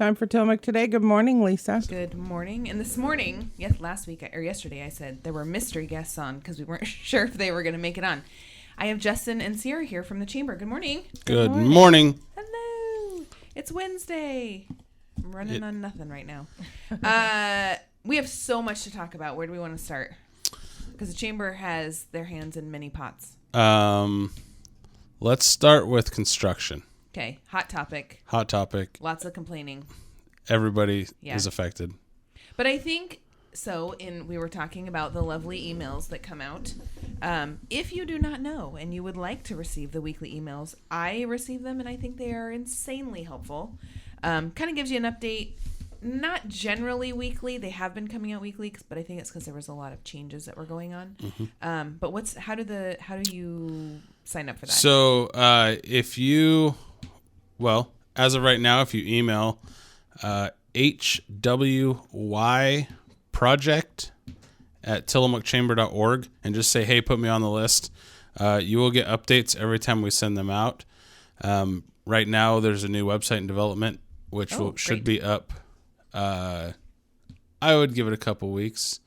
Time for Tillamook Today. Good morning, Lisa. Good morning. And this morning, yesterday, I said there were mystery guests on because we weren't sure if they were going to make it on. I have Justin and Sierra here from the chamber. Good morning. Good morning. Hello. It's Wednesday. I'm running on nothing right now. We have so much to talk about. Where do we want to start? Because the chamber has their hands in many pots. Let's start with construction. Okay. Hot topic. Hot topic. Lots of complaining. Everybody is affected. But I think so. We were talking about the lovely emails that come out. If you do not know and you would like to receive the weekly emails, I receive them and I think they are insanely helpful. Kind of gives you an update. Not generally weekly. They have been coming out weekly, but I think it's because there was a lot of changes that were going on. Mm-hmm. But how do you sign up for that? So as of right now, if you email hwyproject@tillamookchamber.org and just say, hey, put me on the list, you will get updates every time we send them out. Right now, there's a new website in development, which should be up. I would give it a couple weeks,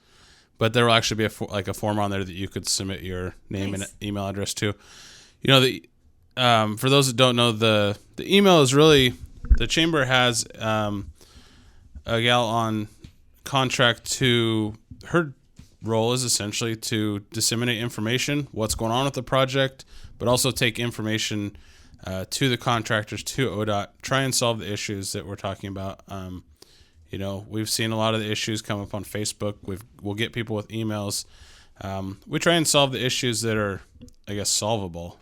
but there will actually be a form on there that you could submit your name and email address to. You know, for those that don't know, the email is really, the chamber has a gal on contract to, her role is essentially to disseminate information, what's going on with the project, but also take information to the contractors, to ODOT, try and solve the issues that we're talking about. You know, we've seen a lot of the issues come up on Facebook. We'll get people with emails. We try and solve the issues that are, I guess, solvable.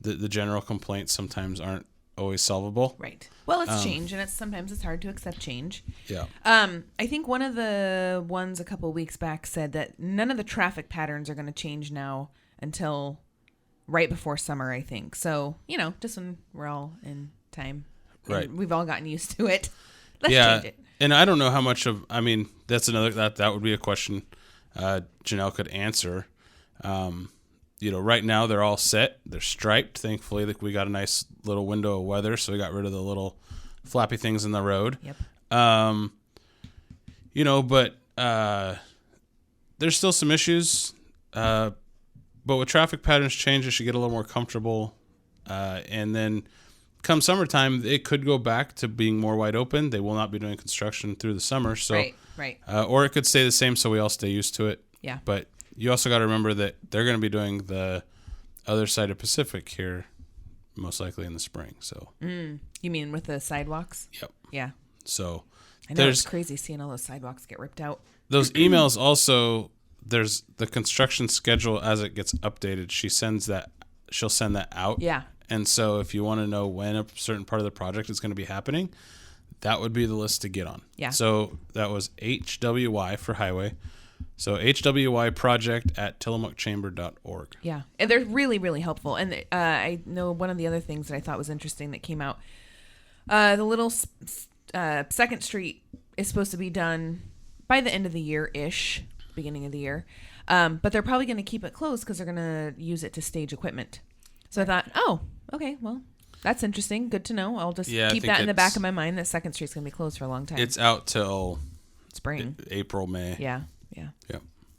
The general complaints sometimes aren't always solvable. Right. Well, it's change, and sometimes it's hard to accept change. Yeah. I think one of the ones a couple of weeks back said that none of the traffic patterns are going to change now until right before summer, I think. So, just when we're all in time. Right. We've all gotten used to it. Let's change it. And I don't know how much of, that's another, that would be a question Janelle could answer. Right now they're all set. They're striped. Thankfully, we got a nice little window of weather, so we got rid of the little flappy things in the road. Yep. But there's still some issues. But with traffic patterns change, it should get a little more comfortable. And then come summertime, it could go back to being more wide open. They will not be doing construction through the summer. So, right. Or it could stay the same, so we all stay used to it. Yeah. But you also got to remember that they're going to be doing the other side of Pacific here, most likely in the spring. So. You mean with the sidewalks? Yep. Yeah. So. I know it's crazy seeing all those sidewalks get ripped out. Those emails also, there's the construction schedule as it gets updated. She'll send that out. Yeah. And so if you want to know when a certain part of the project is going to be happening, that would be the list to get on. Yeah. So that was HWY for highway. So hwyproject@tillamookchamber.org. Yeah. And they're really, really helpful. And I know one of the other things that I thought was interesting that came out, the little 2nd Street is supposed to be done by the end of the year-ish, beginning of the year. But they're probably going to keep it closed because they're going to use it to stage equipment. So I thought, okay, well, that's interesting. Good to know. I'll just keep that in the back of my mind that 2nd Street's going to be closed for a long time. It's out till spring. April, May. Yeah.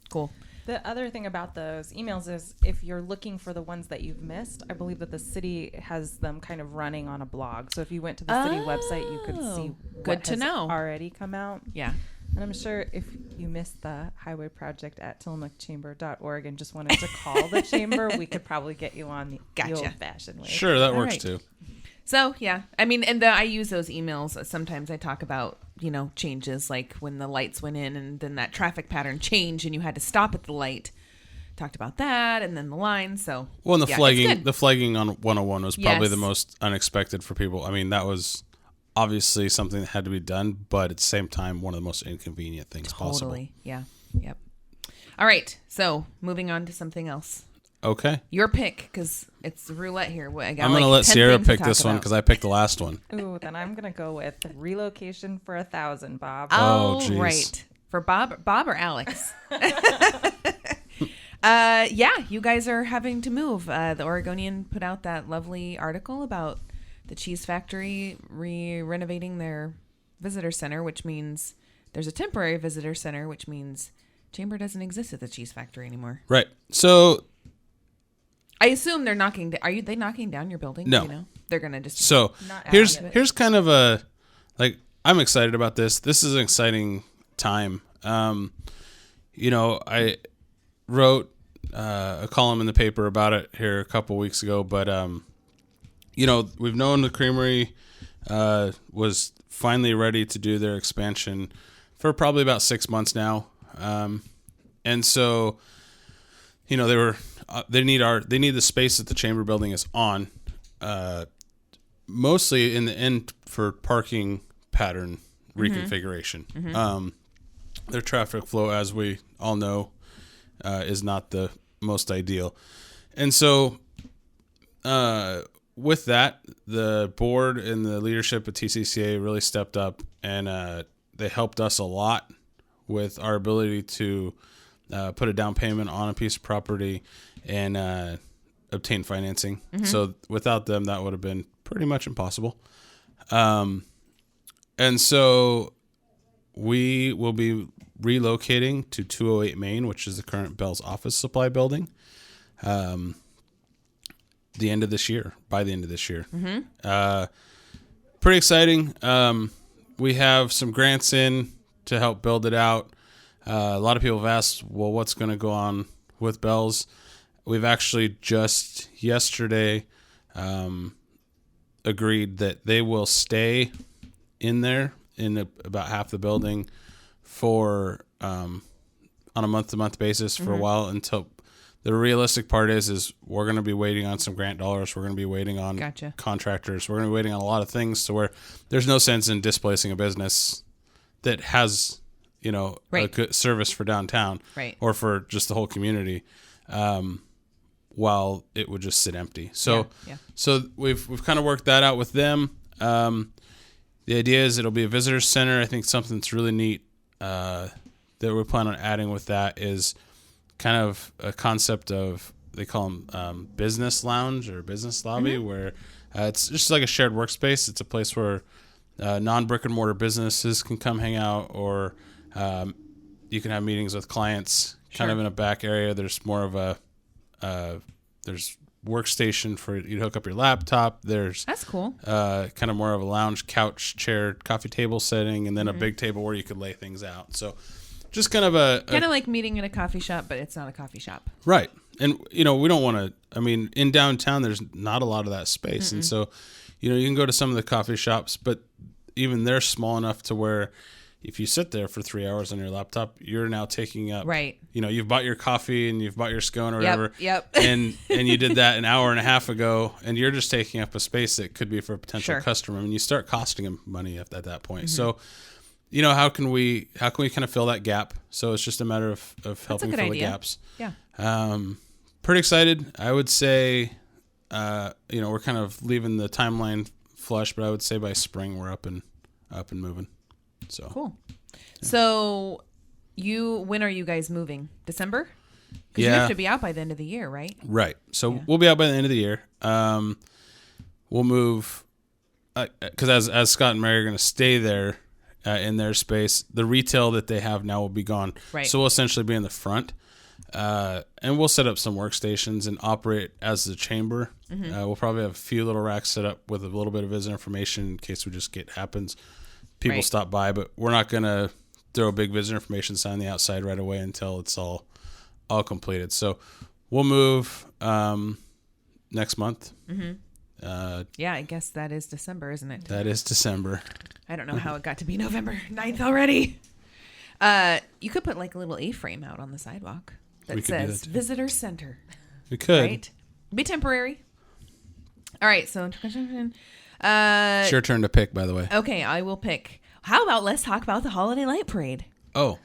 Cool. The other thing about those emails is if you're looking for the ones that you've missed, I believe that the city has them kind of running on a blog. So if you went to the city website, you could see what has already come out. Yeah. And I'm sure if you missed the highway project at tillamookchamber.org and just wanted to call the chamber, we could probably get you on the old-fashioned way. Sure, that works too. So, yeah. I use those emails. Sometimes I talk about, changes like when the lights went in and then that traffic pattern changed and you had to stop at the light. Talked about that and then the line. So, well, and the flagging on 101 was probably the most unexpected for people. That was obviously something that had to be done, but at the same time, one of the most inconvenient things possible. Totally. Yeah. Yep. All right. So moving on to something else. Okay. Your pick, because it's roulette here. I'm going to let Sierra pick this one because I picked the last one. Ooh, then I'm going to go with relocation for 1,000, Bob. Oh, right. For Bob or Alex? You guys are having to move. The Oregonian put out that lovely article about the cheese factory renovating their visitor center, which means there's a temporary visitor center, which means Chamber doesn't exist at the cheese factory anymore. Right. So I assume they're knocking. Are they knocking down your building? No. You know? They're gonna just. So here's kind of a like I'm excited about this. This is an exciting time. I wrote a column in the paper about it here a couple weeks ago, but we've known the creamery was finally ready to do their expansion for probably about 6 months now, and so they need the space that the Chamber building is on, mostly in the end for parking pattern reconfiguration. Mm-hmm. Their traffic flow, as we all know, is not the most ideal. And so with that, the board and the leadership at TCCA really stepped up, and they helped us a lot with our ability to put a down payment on a piece of property and obtain financing. Mm-hmm. So without them, that would have been pretty much impossible. And so we will be relocating to 208 Main, which is the current Bell's office supply building, by the end of this year. Mm-hmm. Pretty exciting. We have some grants in to help build it out. A lot of people have asked, well, what's going to go on with Bell's? We've actually just yesterday agreed that they will stay in there in about half the building for on a month-to-month basis for a while, until the realistic part is we're going to be waiting on some grant dollars. We're going to be waiting on contractors. We're going to be waiting on a lot of things to where there's no sense in displacing a business that has, a good service for downtown or for just the whole community, while it would just sit empty. So we've kind of worked that out with them. The idea is it'll be a visitor center. I think something that's really neat that we plan on adding with that is kind of a concept of, they call them business lounge or business lobby, where it's just like a shared workspace. It's a place where non-brick and mortar businesses can come hang out, or you can have meetings with clients kind of in a back area. There's more of a there's workstation for you to hook up your laptop. That's cool. Kind of more of a lounge, couch, chair, coffee table setting, and then a big table where you could lay things out. So just kind of like meeting in a coffee shop, but it's not a coffee shop. Right. And, we don't want to, in downtown, there's not a lot of that space. And so, you can go to some of the coffee shops, but even they're small enough to where if you sit there for 3 hours on your laptop, you're now taking up, you've bought your coffee and you've bought your scone or whatever. Yep. and you did that an hour and a half ago, and you're just taking up a space that could be for a potential customer, and you start costing them money at that point. So, how can we kind of fill that gap? So it's just a matter of helping fill the gaps. Yeah. Pretty excited. I would say, we're kind of leaving the timeline flush, but I would say by spring we're up and moving. So cool. Yeah. So when are you guys moving? December? Because you have to be out by the end of the year, right? Right. So we'll be out by the end of the year. We'll move because as Scott and Mary are going to stay there in their space, the retail that they have now will be gone. Right. So we'll essentially be in the front, and we'll set up some workstations and operate as the Chamber. We'll probably have a few little racks set up with a little bit of visitor information in case happens. People stop by, but we're not going to throw a big visitor information sign on the outside right away until it's all completed. So we'll move next month. I guess that is December, isn't it? That is December. I don't know how it got to be November 9th already. You could put like a little A-frame out on the sidewalk that says Visitor Center. We could. Right? Be temporary. All right, so it's your turn to pick, by the way. Okay, I will pick. How about let's talk about the Holiday Light Parade? Oh,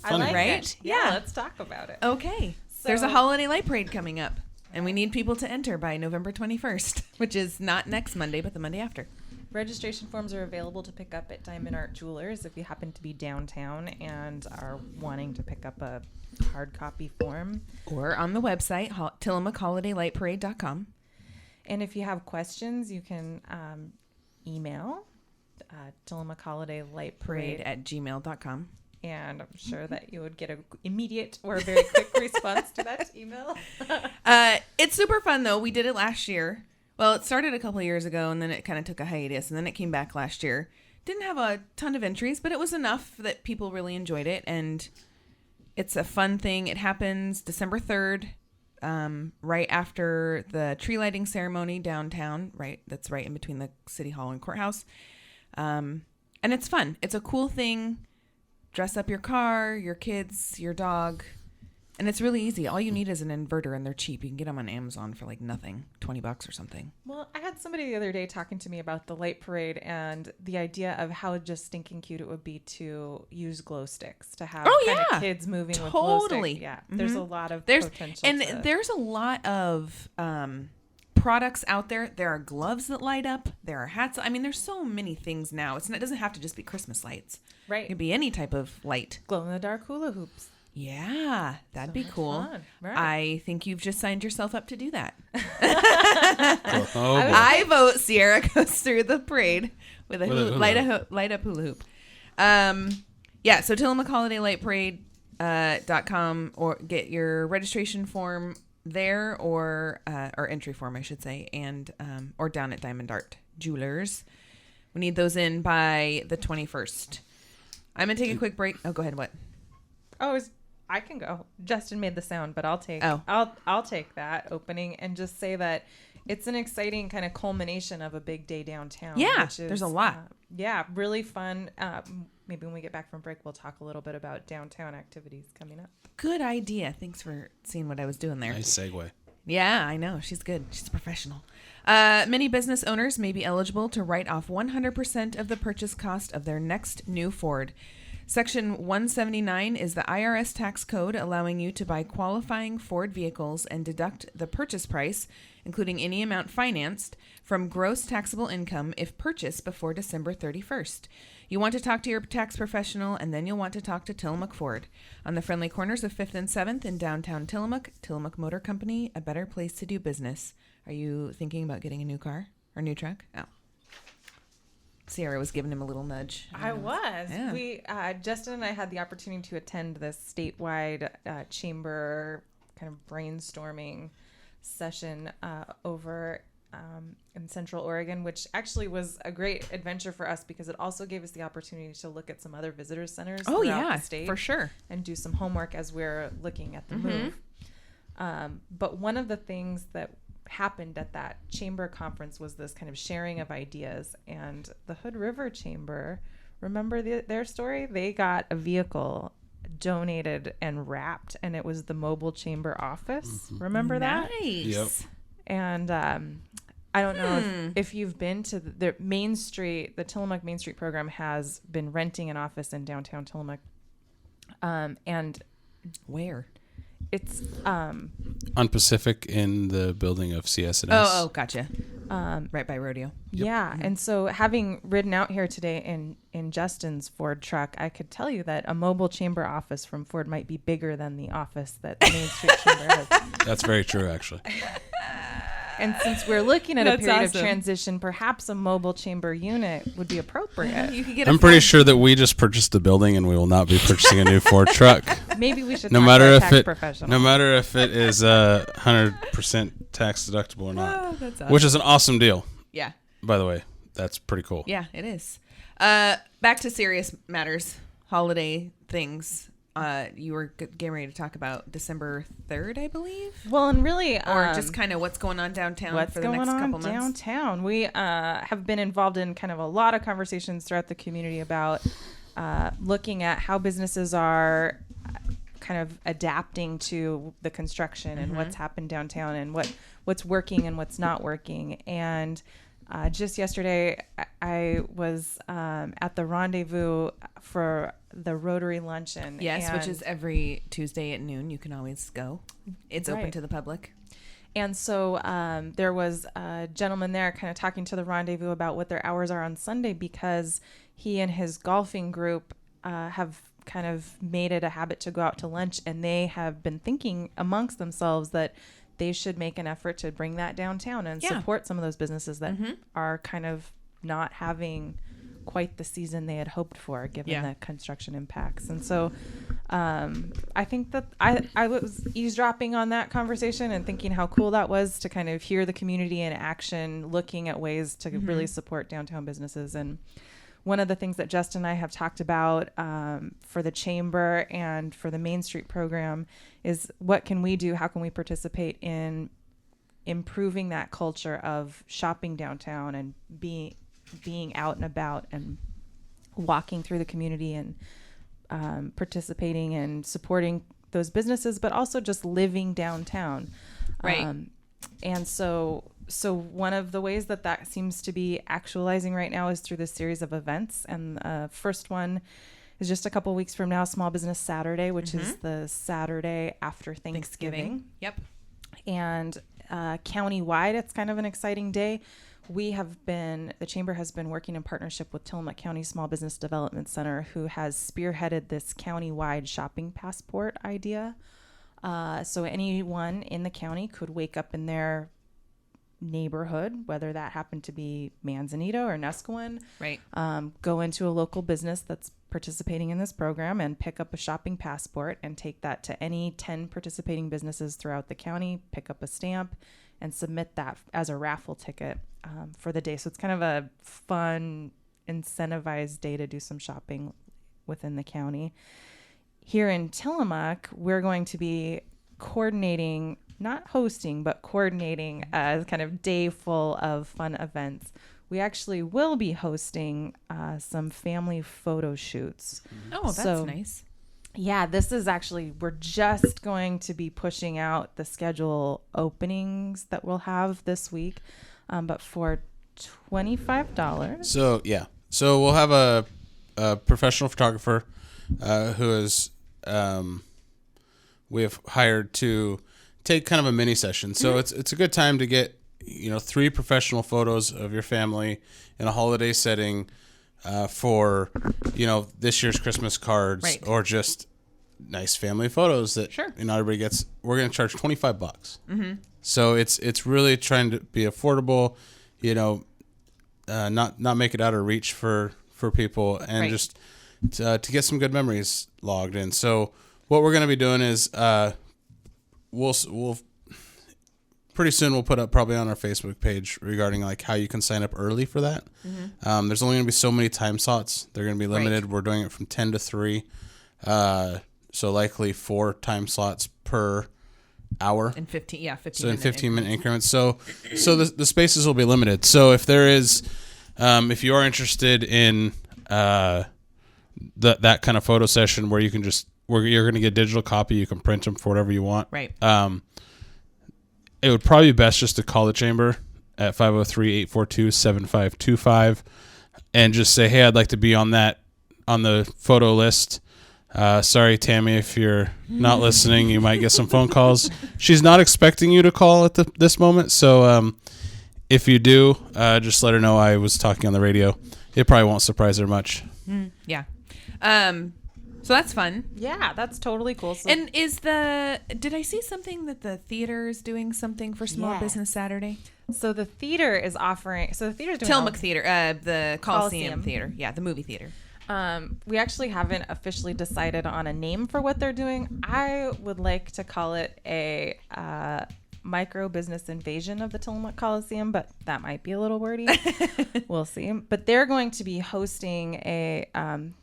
funny. I like it. Yeah, let's talk about it. Okay, so there's a Holiday Light Parade coming up, and we need people to enter by November 21st, which is not next Monday, but the Monday after. Registration forms are available to pick up at Diamond Art Jewelers if you happen to be downtown and are wanting to pick up a hard copy form. Or on the website, TillamookHolidayLightParade.com. And if you have questions, you can email Tillamook Holiday Light Parade at gmail.com. And I'm sure that you would get an immediate or a very quick response to that email. It's super fun, though. We did it last year. Well, it started a couple of years ago, and then it kind of took a hiatus, and then it came back last year. Didn't have a ton of entries, but it was enough that people really enjoyed it, and it's a fun thing. It happens December 3rd, right after the tree lighting ceremony downtown, right? That's right in between the city hall and courthouse. And it's fun. It's a cool thing. Dress up your car, your kids, your dog. And it's really easy. All you need is an inverter, and they're cheap. You can get them on Amazon for like nothing, $20 or something. Well, I had somebody the other day talking to me about the light parade and the idea of how just stinking cute it would be to use glow sticks, to have kids moving with glow sticks. Yeah, there's a lot of potential. And there's a lot of products out there. There are gloves that light up. There are hats. I mean, there's so many things now. It doesn't have to just be Christmas lights. Right. It could be any type of light. Glow-in-the-dark hula hoops. Yeah, that'd be cool. Right. I think you've just signed yourself up to do that. Oh, I vote Sierra goes through the parade with a light up hula hoop. Yeah, so Tillamook Holiday Light Parade.com, or get your registration form there, or entry form, I should say, and or down at Diamond Art Jewelers. We need those in by the 21st. I'm gonna take a quick break. Oh, go ahead. What? Oh, I can go. Justin made the sound, but I'll take that opening and just say that it's an exciting kind of culmination of a big day downtown. Yeah, which is, there's a lot. Really fun. Maybe when we get back from break, we'll talk a little bit about downtown activities coming up. Good idea. Thanks for seeing what I was doing there. Nice segue. Yeah, I know. She's good. She's a professional. Many business owners may be eligible to write off 100% of the purchase cost of their next new Ford. Section 179 is the IRS tax code allowing you to buy qualifying Ford vehicles and deduct the purchase price, including any amount financed, from gross taxable income if purchased before December 31st. You want to talk to your tax professional, and then you'll want to talk to Tillamook Ford. On the friendly corners of 5th and 7th in downtown Tillamook, Tillamook Motor Company, a better place to do business. Are you thinking about getting a new car or new truck? Oh. Sierra was giving him a little nudge. I was. Yeah. We Justin and I had the opportunity to attend this statewide chamber kind of brainstorming session over in Central Oregon, which actually was a great adventure for us because it also gave us the opportunity to look at some other visitor centers throughout the state. For sure. And do some homework as we're looking at the move. But one of the things that happened at that chamber conference was this kind of sharing of ideas, and the Hood River Chamber, remember their story? They got a vehicle donated and wrapped, and it was the mobile chamber office. Remember that? Nice. Yep. And I don't know if you've been to the Main Street. The Tillamook Main Street program has been renting an office in downtown Tillamook, and where? It's on Pacific in the building of CS&S. Oh, gotcha. Right by Rodeo. Yep. Yeah, and so having ridden out here today in Justin's Ford truck, I could tell you that a mobile chamber office from Ford might be bigger than the office that the Main Street Chamber has. That's very true, actually. And since we're looking at a That's period awesome. of transition, perhaps a mobile chamber unit would be appropriate. You could get. I'm pretty sure that we just purchased the building and we will not be purchasing a new Ford truck. Maybe we should No talk matter to a if tax it, professional. no matter if it is 100% tax deductible or not, Oh, that's awesome. which is an awesome deal, Yeah. by the way. That's pretty cool. Yeah, it is. Back to serious matters, holiday things. You were getting ready to talk about December 3rd, I believe, Well, and really, or just kind of what's going on downtown for the next couple months. Downtown? We have been involved in kind of a lot of conversations throughout the community about looking at how businesses are kind of adapting to the construction and what's happened downtown and what's working and what's not working. And just yesterday, I was at the rendezvous for the Rotary Luncheon. Yes, which is every Tuesday at noon. You can always go. It's open Right. to the public. And so there was a gentleman there kind of talking to the rendezvous about what their hours are on Sunday, because he and his golfing group have kind of made it a habit to go out to lunch, and they have been thinking amongst themselves that they should make an effort to bring that downtown and support some of those businesses that are kind of not having quite the season they had hoped for, given the construction impacts. And so I think that I was eavesdropping on that conversation and thinking how cool that was to kind of hear the community in action, looking at ways to really support downtown businesses. And one of the things that Justin and I have talked about for the chamber and for the Main Street program is what can we do? How can we participate in improving that culture of shopping downtown and being out and about and walking through the community and participating and supporting those businesses, but also just living downtown. Right. And so one of the ways that seems to be actualizing right now is through this series of events. And first one is just a couple weeks from now, Small Business Saturday, which is the Saturday after Thanksgiving. Yep. And county-wide, it's kind of an exciting day. The Chamber has been working in partnership with Tillamook County Small Business Development Center, who has spearheaded this county-wide shopping passport idea. So anyone in the county could wake up in their neighborhood, whether that happened to be Manzanito or Nusquin, right? Go into a local business that's participating in this program and pick up a shopping passport and take that to any 10 participating businesses throughout the county, pick up a stamp and submit that as a raffle ticket for the day. So it's kind of a fun, incentivized day to do some shopping within the county. Here in Tillamook, we're going to be coordinating, not hosting, but coordinating a kind of day full of fun events. We actually will be hosting some family photo shoots. Oh, that's nice. Yeah, this is actually, we're just going to be pushing out the schedule openings that we'll have this week, but for $25. So we'll have a professional photographer who is we have hired to take kind of a mini session. So it's a good time to get 3 professional photos of your family in a holiday setting for this year's Christmas cards, or just nice family photos that everybody gets. We're going to charge $25. So it's really trying to be affordable, not make it out of reach for people, and just to get some good memories logged in. So what we're going to be doing is we'll pretty soon we'll put up probably on our Facebook page regarding like how you can sign up early for that. There's only going to be so many time slots. They're going to be limited. We're doing it from 10 to 3. So likely 4 time slots per hour. In 15 So in 15-minute increments. So the spaces will be limited. So if there is, if you are interested in that kind of photo session where you're going to get a digital copy, you can print them for whatever you want. Right. It would probably be best just to call the chamber at 503-842-7525 and just say, hey, I'd like to be on the photo list. Sorry, Tammy, if you're not listening, you might get some phone calls. She's not expecting you to call at this moment. So if you do, just let her know I was talking on the radio. It probably won't surprise her much. Yeah. So that's fun. Yeah, that's totally cool. So and did I see something that the theater is doing something for Small Business Saturday? So the theater is offering, the theater's doing Tillamook Theater, the Coliseum Theater. Yeah, the movie theater. We actually haven't officially decided on a name for what they're doing. I would like to call it a micro business invasion of the Tillamook Coliseum, but that might be a little wordy. We'll see. But they're going to be hosting a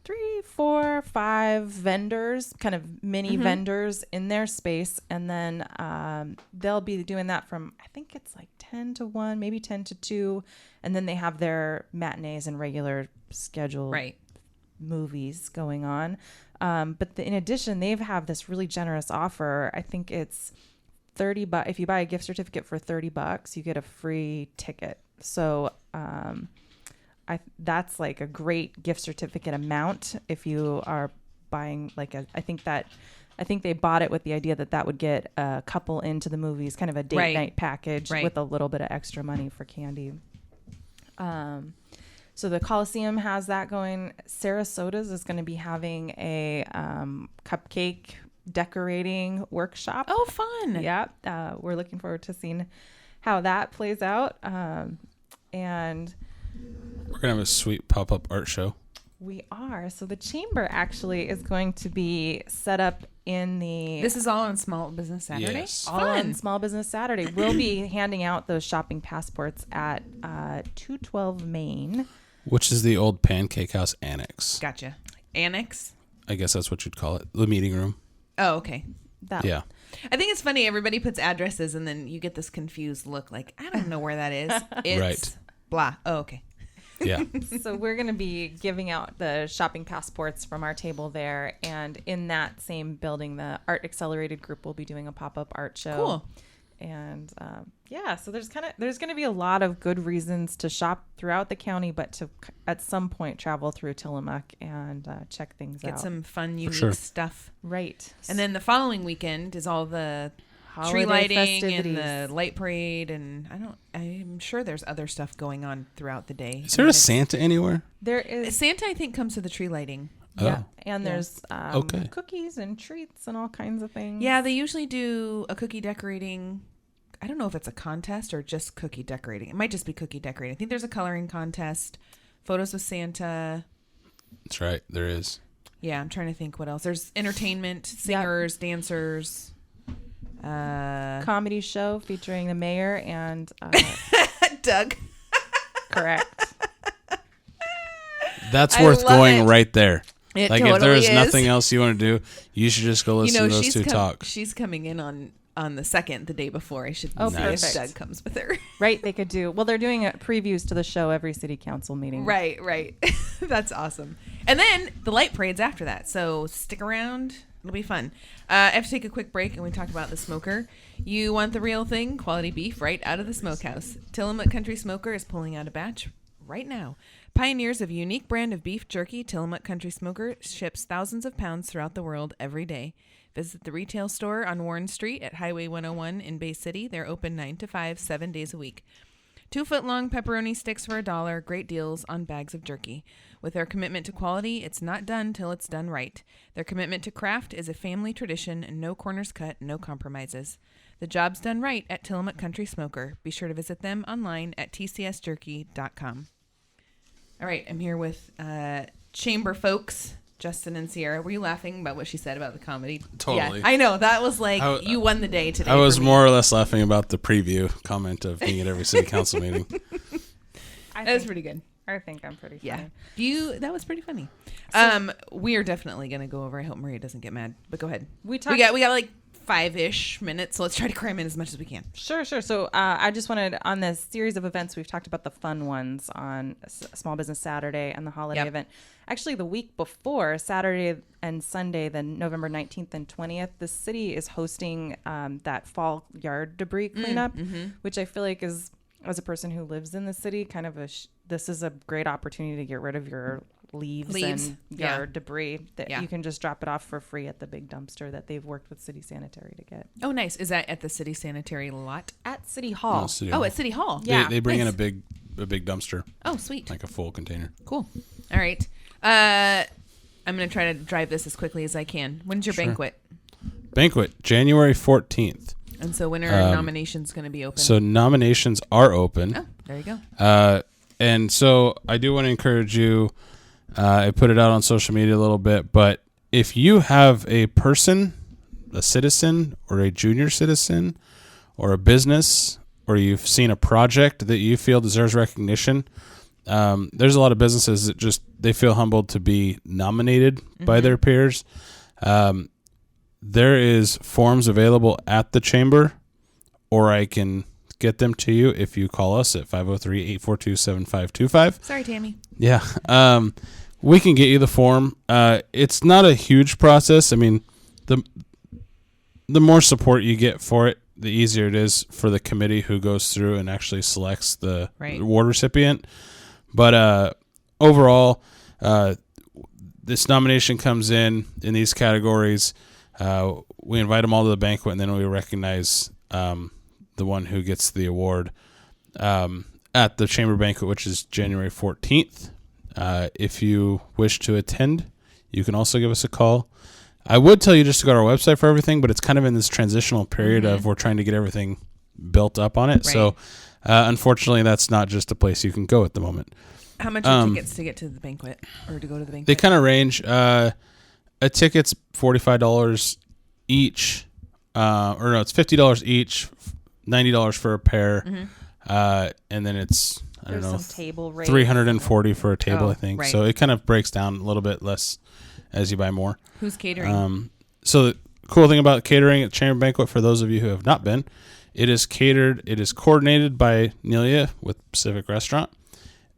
3, 4, 5 vendors, kind of mini vendors in their space, and then they'll be doing that from, I think it's like 10 to 1, maybe 10 to 2, and then they have their matinees and regular scheduled movies going on. But in addition, they have this really generous offer. I think it's $30. If you buy a gift certificate for $30, you get a free ticket. So that's like a great gift certificate amount if you are buying I think they bought it with the idea that would get a couple into the movies, kind of a date night package with a little bit of extra money for candy. So the Coliseum has that going. Sarasota's is going to be having a cupcake decorating workshop. Oh, fun. Yeah. We're looking forward to seeing how that plays out. And we're going to have a sweet pop-up art show. We are. So the chamber actually is going to be set up in the... This is all on Small Business Saturday? Yes. All on Small Business Saturday. We'll be handing out those shopping passports at 212 Main. Which is the old Pancake House Annex. Gotcha. Annex? I guess that's what you'd call it. The meeting room. Oh, okay. Yeah. I think it's funny. Everybody puts addresses and then you get this confused look like, I don't know where that is. It's right. Blah. Oh, okay. Yeah. So we're going to be giving out the shopping passports from our table there. And in that same building, the Art Accelerated group will be doing a pop-up art show. Cool. And so there's going to be a lot of good reasons to shop throughout the county, but to at some point travel through Tillamook and check things out. Get some fun, unique stuff. Right. And then the following weekend is all the Holiday tree lighting festivities. and the light parade, and I'm sure there's other stuff going on throughout the day. Is there a Santa anywhere? There is. Santa, I think, comes to the tree lighting. Yeah. Oh. And there's Okay. cookies and treats and all kinds of things. Yeah, they usually do a cookie decorating. I don't know if it's a contest or just cookie decorating. It might just be cookie decorating. I think there's a coloring contest, photos with Santa. That's right. There is. Yeah, I'm trying to think what else. There's entertainment, singers, dancers. Comedy show featuring the mayor and Doug. Correct. That's I worth love going it. right there. It Like totally if there's is. nothing else you want to do, you should just go listen to those two talk. She's coming in on the second, the day before. I should see Nice. if Doug comes with her. Right, they could do. Well, they're doing previews to the show every city council meeting. Right. That's awesome. And then the light parade's after that. So stick around. It'll be fun. I have to take a quick break, and we talked about the smoker. You want the real thing, quality beef right out of the smokehouse. Tillamook Country Smoker is pulling out a batch right now. Pioneers of a unique brand of beef jerky, Tillamook Country Smoker ships thousands of pounds throughout the world every day. Visit the retail store on Warren Street at Highway 101 in Bay City. They're open 9 to 5, 7 days a week. 2-foot-long pepperoni sticks for $1. Great deals on bags of jerky. With their commitment to quality, it's not done till it's done right. Their commitment to craft is a family tradition and no corners cut, no compromises. The job's done right at Tillamook Country Smoker. Be sure to visit them online at tcsjerky.com. All right, I'm here with chamber folks, Justin and Sierra. Were you laughing about what she said about the comedy? Totally. Yeah, I know. That was like, you won the day today. I was more or less laughing about the preview comment of being at every city council meeting. That was pretty good. I think I'm pretty funny. Yeah. That was pretty funny. We are definitely going to go over. I hope Maria doesn't get mad, but go ahead. We got like 5-ish minutes, so let's try to cram in as much as we can. Sure. So I just wanted, on this series of events, we've talked about the fun ones on Small Business Saturday and the holiday event. Actually, the week before, Saturday and Sunday, the November 19th and 20th, the city is hosting that fall yard debris cleanup, which I feel like is, as a person who lives in the city, kind of this is a great opportunity to get rid of your leaves and yard debris that you can just drop it off for free at the big dumpster that they've worked with City Sanitary to get. Oh, nice. Is that at the City Sanitary lot? At City Hall. At City Hall. Yeah. They bring in a big dumpster. Oh, sweet. Like a full container. Cool. All right. I'm going to try to drive this as quickly as I can. When's your banquet? Banquet, January 14th. And so when are nominations going to be open? So nominations are open. Oh, there you go. And so I do want to encourage you. I put it out on social media a little bit, but if you have a person, a citizen or a junior citizen or a business, or you've seen a project that you feel deserves recognition, there's a lot of businesses that they feel humbled to be nominated by their peers. There is forms available at the chamber, or I can get them to you if you call us at 503-842-7525. Sorry, Tammy. Yeah. We can get you the form. It's not a huge process. I mean, the more support you get for it, the easier it is for the committee who goes through and actually selects the award recipient. But overall, this nomination comes in these categories. We invite them all to the banquet, and then we recognize the one who gets the award at the chamber banquet, which is January 14th. If you wish to attend, you can also give us a call. I would tell you just to go to our website for everything, but it's kind of in this transitional period of we're trying to get everything built up on it. Right. So, unfortunately, that's not just a place you can go at the moment. How much are tickets to get to the banquet or to go to the banquet? They kind of range. A ticket's $45 each, or no, it's $50 each, $90 for a pair, and then it's some table rates. $340 for a table, I think. Right. So it kind of breaks down a little bit less as you buy more. Who's catering? So the cool thing about catering at Chamber Banquet, for those of you who have not been, it is catered. It is coordinated by Nelia with Pacific Restaurant,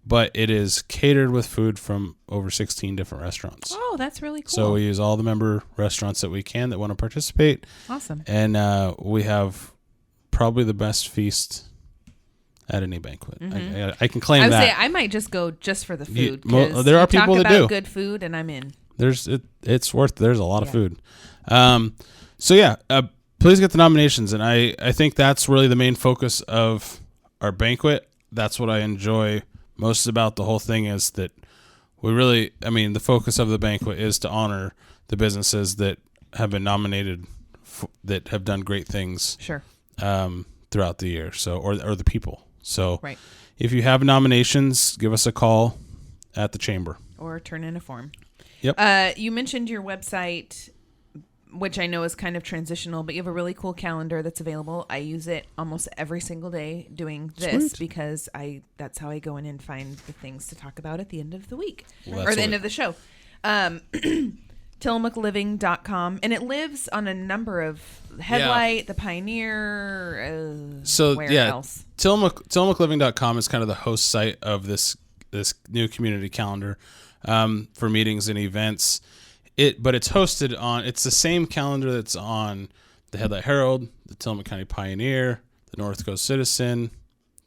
but it is catered with food from over 16 different restaurants. Oh, that's really cool. So we use all the member restaurants that we can that want to participate. Awesome. And we have probably the best feast at any banquet. I can claim that. I would say I might just go just for the food. There are people that do. Good food, and I'm in. There's a lot of food. Please get the nominations, and I think that's really the main focus of our banquet. That's what I enjoy most about the whole thing, is that the focus of the banquet is to honor the businesses that have been nominated, that have done great things. Sure. Throughout the year, or the people. So right. If you have nominations, give us a call at the chamber. Or turn in a form. Yep. You mentioned your website, which I know is kind of transitional, but you have a really cool calendar that's available. I use it almost every single day doing this. Sweet. Because that's how I go in and find the things to talk about at the end of the week or the end of the show. TillamookLiving.com, and it lives on a number of Headlight, the Pioneer. Where else? TillamookLiving.com is kind of the host site of this new community calendar for meetings and events. But it's hosted on. It's the same calendar that's on the Headlight Herald, the Tillamook County Pioneer, the North Coast Citizen,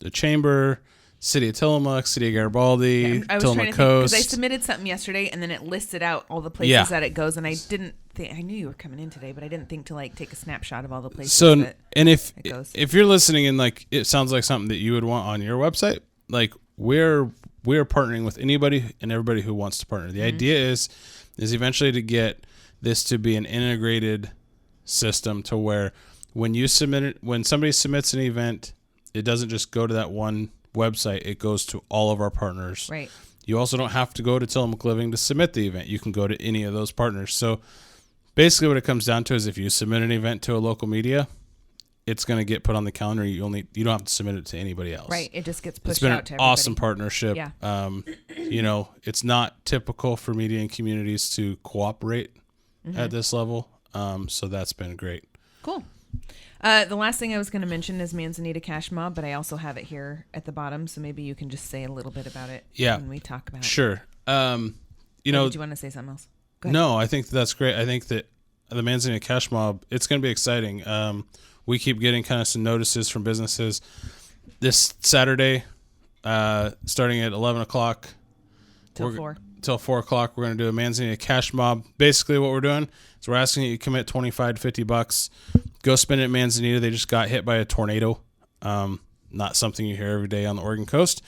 the Chamber, City of Tillamook, City of Garibaldi, Tillamook Coast. Because I submitted something yesterday, and then it listed out all the places that it goes, and I didn't think, I knew you were coming in today, but I didn't think to take a snapshot of all the places. So, that and if it goes. If you're listening and it sounds like something that you would want on your website, we're partnering with anybody and everybody who wants to partner. The idea is eventually to get this to be an integrated system to where when somebody submits an event, it doesn't just go to that one website, it goes to all of our partners. Right. You also don't have to go to Tillamook Living to submit the event. You can go to any of those partners. So basically what it comes down to is if you submit an event to a local media, it's going to get put on the calendar. You don't have to submit it to anybody else. Right. It just gets pushed out to everybody. It's been an awesome partnership. Yeah. It's not typical for media and communities to cooperate at this level. So that's been great. Cool. The last thing I was going to mention is Manzanita Cash Mob, but I also have it here at the bottom, so maybe you can just say a little bit about it when we talk about it. Sure. Did you want to say something else? Go ahead. No, I think that's great. I think that the Manzanita Cash Mob, it's going to be exciting. We keep getting kind of some notices from businesses. This Saturday, starting at 11 o'clock. Till 4 o'clock, we're going to do a Manzanita Cash Mob. Basically what we're doing is we're asking you to commit $25 to $50. Go spend it at Manzanita. They just got hit by a tornado. Not something you hear every day on the Oregon coast.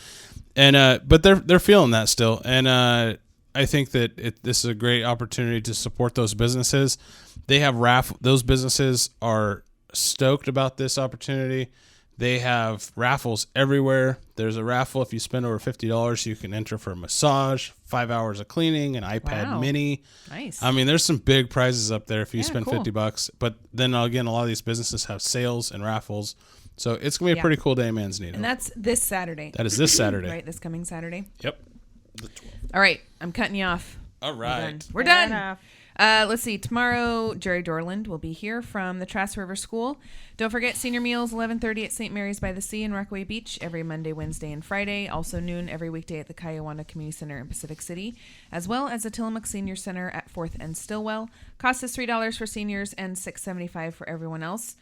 And but they're feeling that still. And I think that this is a great opportunity to support those businesses. They have those businesses are stoked about this opportunity. They have raffles everywhere. There's a raffle if you spend over $50, you can enter for a massage, 5 hours of cleaning, an iPad Mini. Nice. I mean, there's some big prizes up there if you spend $50. But then again, a lot of these businesses have sales and raffles. So it's going to be a pretty cool day in Manzanita. And that's this Saturday. That is this Saturday. Right, this coming Saturday. Yep. The 12th. All right, I'm cutting you off. All right. We're done. Let's see. Tomorrow, Jerry Dorland will be here from the Trask River School. Don't forget, senior meals, 11:30 at St. Mary's by the Sea in Rockaway Beach every Monday, Wednesday, and Friday. Also noon every weekday at the Kiowanda Community Center in Pacific City, as well as the Tillamook Senior Center at 4th and Stillwell. Cost is $3 for seniors and $6.75 for everyone else.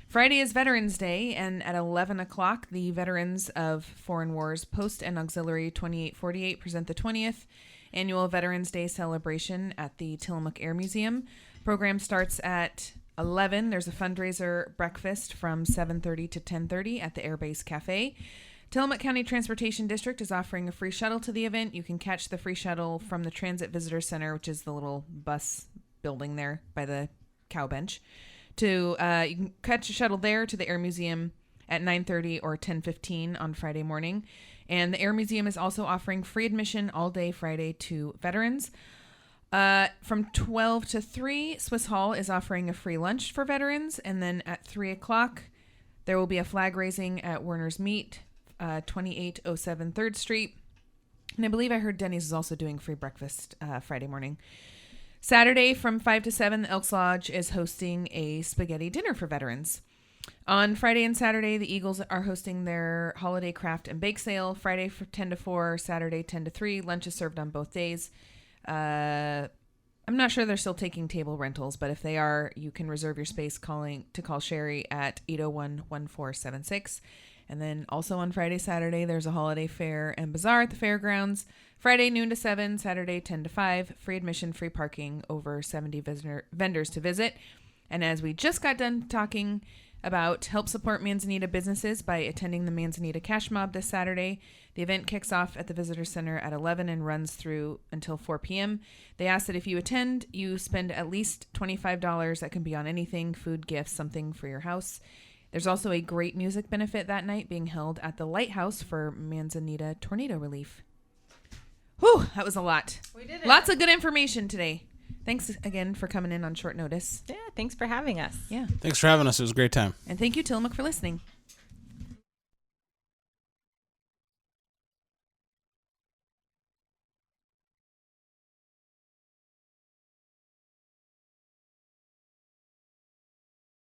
Friday is Veterans Day, and at 11 o'clock, the Veterans of Foreign Wars Post and Auxiliary 2848 present the 20th Annual Veterans Day celebration at the Tillamook Air Museum. Program starts at 11. There's a fundraiser breakfast from 7:30 to 10:30 at the Airbase Cafe. Tillamook County Transportation District is offering a free shuttle to the event. You can catch the free shuttle from the Transit Visitor Center, which is the little bus building there by the cow bench. You can catch a shuttle there to the Air Museum at 9:30 or 10:15 on Friday morning. And the Air Museum is also offering free admission all day Friday to veterans. From 12 to 3, Swiss Hall is offering a free lunch for veterans. And then at 3 o'clock, there will be a flag raising at Werner's Meat, 2807 3rd Street. And I believe I heard Denny's is also doing free breakfast Friday morning. Saturday from 5 to 7, the Elks Lodge is hosting a spaghetti dinner for veterans. On Friday and Saturday, the Eagles are hosting their holiday craft and bake sale. Friday from 10 to 4, Saturday 10 to 3. Lunch is served on both days. I'm not sure they're still taking table rentals, but if they are, you can reserve your space call Sherry at 801-1476. And then also on Friday, Saturday, there's a holiday fair and bazaar at the fairgrounds. Friday, noon to 7, Saturday, 10 to 5. Free admission, free parking, over 70 vendors to visit. And as we just got done talking about, help support Manzanita businesses by attending the Manzanita Cash Mob this Saturday. The event kicks off at the Visitor Center at 11 and runs through until 4 p.m. They ask that if you attend, you spend at least $25. That can be on anything, food, gifts, something for your house. There's also a great music benefit that night being held at the Lighthouse for Manzanita tornado relief. Whew, that was a lot. We did it. Lots of good information today. Thanks again for coming in on short notice. Yeah, thanks for having us. Yeah. Thanks for having us. It was a great time. And thank you, Tillamook, for listening.